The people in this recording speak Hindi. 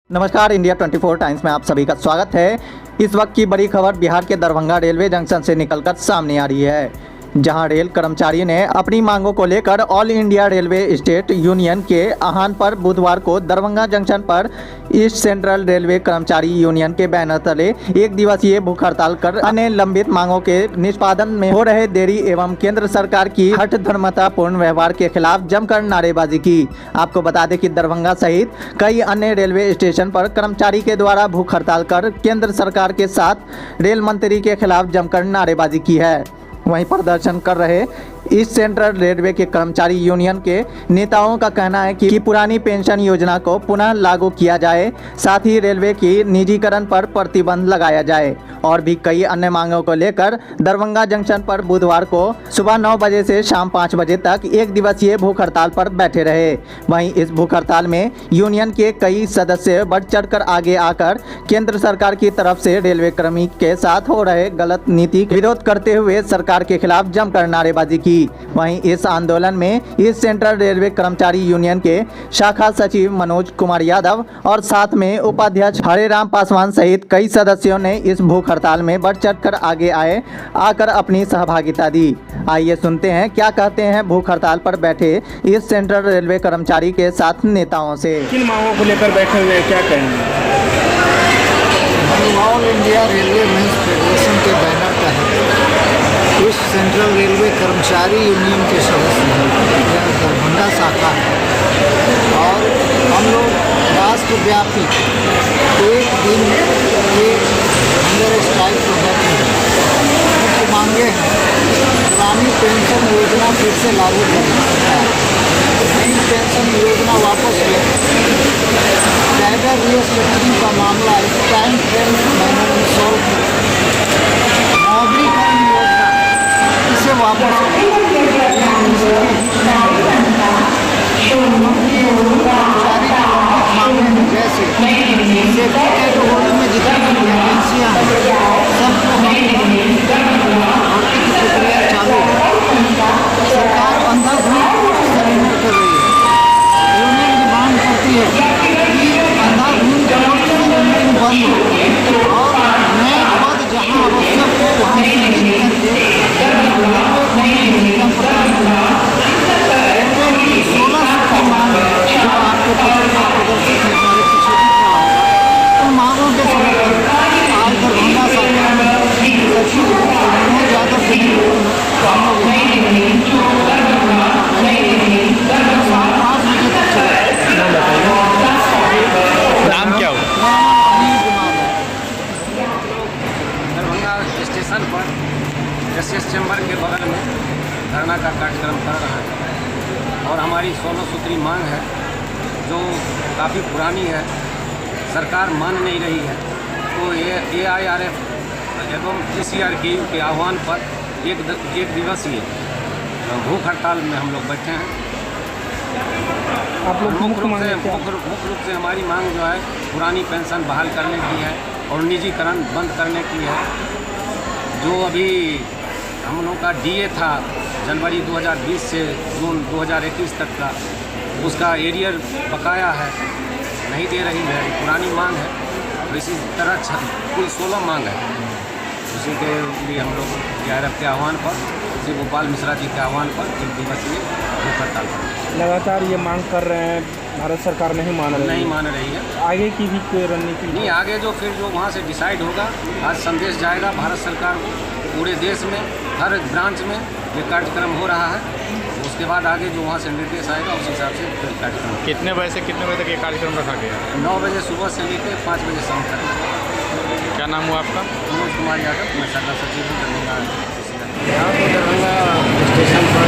नमस्कार, इंडिया 24 टाइम्स में आप सभी का स्वागत है। इस वक्त की बड़ी खबर बिहार के दरभंगा रेलवे जंक्शन से निकलकर सामने आ रही है, जहां रेल कर्मचारी ने अपनी मांगों को लेकर all India railway state union के आह्वान पर बुधवार को दरभंगा जंक्शन पर ईस्ट सेंट्रल रेलवे कर्मचारी यूनियन के बैनर तले एक दिवसीय भूख हड़ताल कर अन्य लंबित मांगों के निष्पादन में हो रहे देरी एवं केंद्र सरकार की हठधर्मतापूर्ण व्यवहार के खिलाफ जमकर नारेबाजी की। आपको बता दें कि दरभंगा सहित कई अन्य रेलवे स्टेशन पर कर्मचारी के द्वारा भूख हड़ताल कर केंद्र सरकार के साथ रेल मंत्री के खिलाफ जमकर नारेबाजी की है। वहीं प्रदर्शन कर रहे ईस्ट सेंट्रल रेलवे के कर्मचारी यूनियन के नेताओं का कहना है कि पुरानी पेंशन योजना को पुनः लागू किया जाए, साथ ही रेलवे की निजीकरण पर प्रतिबंध लगाया जाए और भी कई अन्य मांगों को लेकर दरभंगा जंक्शन पर बुधवार को सुबह 9 बजे से शाम 5 बजे तक एक दिवसीय भूख हड़ताल पर बैठे रहे। वहीं इस भूख हड़ताल में यूनियन के कई सदस्य बढ़ चढ़कर आगे आकर केंद्र सरकार की तरफ से रेलवे कर्मी के साथ हो रहे गलत नीति विरोध करते हुए सरकार के खिलाफ जमकर नारेबाजी की। वहीं इस आंदोलन में ईस्ट सेंट्रल रेलवे कर्मचारी यूनियन के शाखा सचिव मनोज कुमार यादव और साथ में उपाध्यक्ष हरेराम पासवान सहित कई सदस्यों ने इस भूख हड़ताल में बढ़ चढ़कर आगे आकर अपनी सहभागिता दी। आइए सुनते हैं क्या कहते हैं भूख हड़ताल पर बैठे ईस्ट सेंट्रल रेलवे कर्मचारी के साथ नेताओं से। किन मांगों को लेकर बैठे हुए हैं, क्या कहेंगे? All India railway men's federation के बैनर तहत ईस्ट सेंट्रल रेलवे कर्मचारी यूनियन के सदस्य हैं, दरभंगा शाखा है और हम लोग राष्ट्रव्यापी एक दिन के अंदर स्ट्राइक पर बैठे हैं। मुख्य मांगे हैं पुरानी पेंशन योजना फिर से लागू करना है, नई पेंशन योजना वापस ले, कैडर रीस्ट्रक्चरिंग का मामला एक टाइम फ्रेम मैंने सॉल्व किया, नौकरीकरण योजना इसे वापस जैसे सेक्रेटरी होल्ड में जितनी वैकेंसियाँ सबको भर्ती की प्रक्रिया चालू है। सरकार अंधाधुंध सरेंडर कर रही है। यूनियन की मांग करती है कि अंधाधुंध यूनियन बंद हो और नए पद जहाँ आवश्यक हो वहाँ नाम क्या हो? दरभंगा स्टेशन पर एसएस चैम्बर के बगल में धरना का कार्यक्रम कर रहा है और हमारी 16 सूत्री मांग है जो काफ़ी पुरानी है, सरकार मान नहीं रही है। तो AIRF एवं TCRKU के आह्वान पर एक दिवसीय भूख हड़ताल में हम लोग बैठे हैं। आप लोग मुख्य रूप से हमारी मांग जो है पुरानी पेंशन बहाल करने की है और निजीकरण बंद करने की है। जो अभी हम लोग का DA था जनवरी 2020 से जून 2021 तक का, उसका एरियर बकाया है, नहीं दे रही है, पुरानी मांग है। तो इसी तरह कुल 16 मांग है। उसी के लिए हम लोग AIRF के आह्वान पर, श्री गोपाल मिश्रा जी के आह्वान पर एक दिवसीय भूख हड़ताल पर लगातार ये मांग कर रहे हैं, भारत सरकार नहीं मान रही है। आगे की भी कोई रणनीति नहीं, आगे जो वहाँ से डिसाइड होगा, आज संदेश जाएगा भारत सरकार को, पूरे देश में हर ब्रांच में ये कार्यक्रम हो रहा है। उसके बाद आगे जो वहाँ से निर्देश आएगा उस हिसाब से कार्यक्रम। कितने बजे से कितने बजे तक ये कार्यक्रम रखा गया? 9 बजे सुबह से लेकर 5 बजे शाम तक। क्या नाम हुआ आपका? मनोज कुमार यादव, मैं शाखा सचिव हूँ दरभंगा। यहाँ पर दरभंगा स्टेशन पर